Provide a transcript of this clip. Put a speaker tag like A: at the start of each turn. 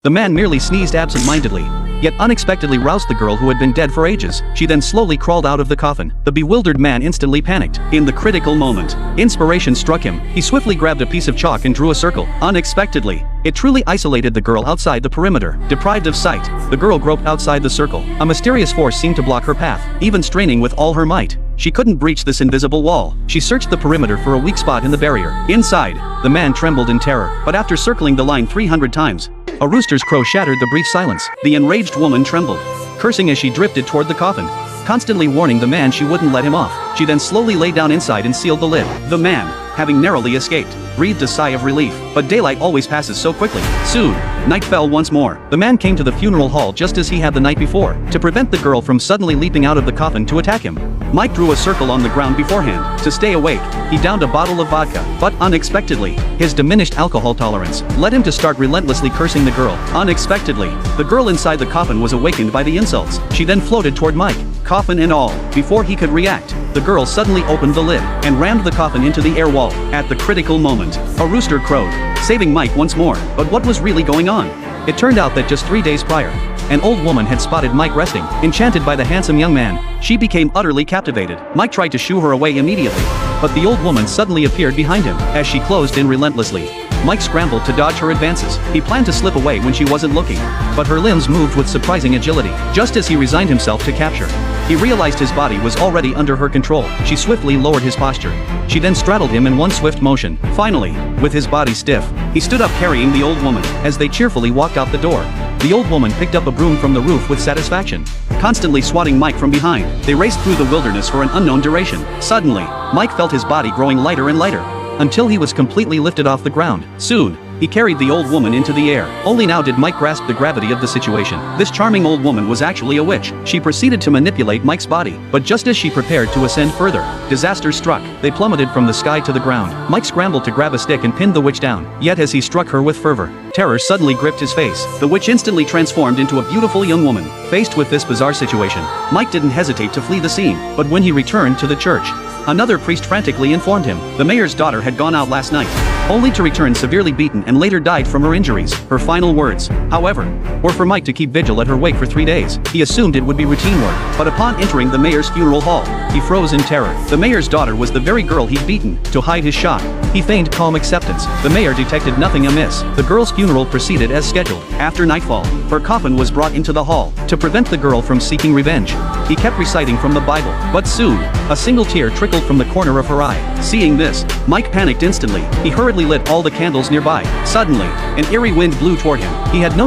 A: The man merely sneezed absent-mindedly, yet unexpectedly roused the girl who had been dead for ages. She then slowly crawled out of the coffin. The bewildered man instantly panicked. In the critical moment, inspiration struck him. He swiftly grabbed a piece of chalk and drew a circle. Unexpectedly, it truly isolated the girl outside the perimeter. Deprived of sight, the girl groped outside the circle. A mysterious force seemed to block her path. Even straining with all her might, she couldn't breach this invisible wall. She searched the perimeter for a weak spot in the barrier. Inside, the man trembled in terror, but after circling the line 300 times, a rooster's crow shattered the brief silence. The enraged woman trembled, cursing as she drifted toward the coffin, constantly warning the man she wouldn't let him off. She then slowly lay down inside and sealed the lid. The man, having narrowly escaped, breathed a sigh of relief. But daylight always passes so quickly. Soon, night fell once more. The man came to the funeral hall just as he had the night before, to prevent the girl from suddenly leaping out of the coffin to attack him. Mike drew a circle on the ground beforehand. To stay awake, he downed a bottle of vodka, but unexpectedly, his diminished alcohol tolerance led him to start relentlessly cursing the girl. Unexpectedly, the girl inside the coffin was awakened by the insults. She then floated toward Mike, coffin and all. Before he could react, the girl suddenly opened the lid and rammed the coffin into the air wall. At the critical moment, a rooster crowed, saving Mike once more. But what was really going on? It turned out that just 3 days prior, an old woman had spotted Mike resting. Enchanted by the handsome young man, she became utterly captivated. Mike tried to shoo her away immediately, but the old woman suddenly appeared behind him. As she closed in relentlessly, Mike scrambled to dodge her advances. He planned to slip away when she wasn't looking, but her limbs moved with surprising agility. Just as he resigned himself to capture, he realized his body was already under her control. She swiftly lowered his posture. She then straddled him in one swift motion. Finally, with his body stiff, he stood up carrying the old woman. As they cheerfully walked out the door, the old woman picked up a broom from the roof with satisfaction, constantly swatting Mike from behind. They raced through the wilderness for an unknown duration. Suddenly, Mike felt his body growing lighter and lighter, until he was completely lifted off the ground. Soon, he carried the old woman into the air. Only now did Mike grasp the gravity of the situation. This charming old woman was actually a witch. She proceeded to manipulate Mike's body, but just as she prepared to ascend further, disaster struck. They plummeted from the sky to the ground. Mike scrambled to grab a stick and pinned the witch down. Yet as he struck her with fervor, terror suddenly gripped his face. The witch instantly transformed into a beautiful young woman. Faced with this bizarre situation, Mike didn't hesitate to flee the scene. But when he returned to the church, another priest frantically informed him the mayor's daughter had gone out last night, only to return severely beaten and later died from her injuries. Her final words, however, were for Mike to keep vigil at her wake for 3 days. He assumed it would be routine work, but upon entering the mayor's funeral hall, he froze in terror. The mayor's daughter was the very girl he'd beaten. To hide his shock, he feigned calm acceptance. The mayor detected nothing amiss. The girl's funeral proceeded as scheduled. After nightfall, her coffin was brought into the hall. To prevent the girl from seeking revenge, he kept reciting from the Bible. But soon, a single tear trickled from the corner of her eye. Seeing this, Mike panicked instantly. He hurriedly lit all the candles nearby. Suddenly, an eerie wind blew toward him. He had no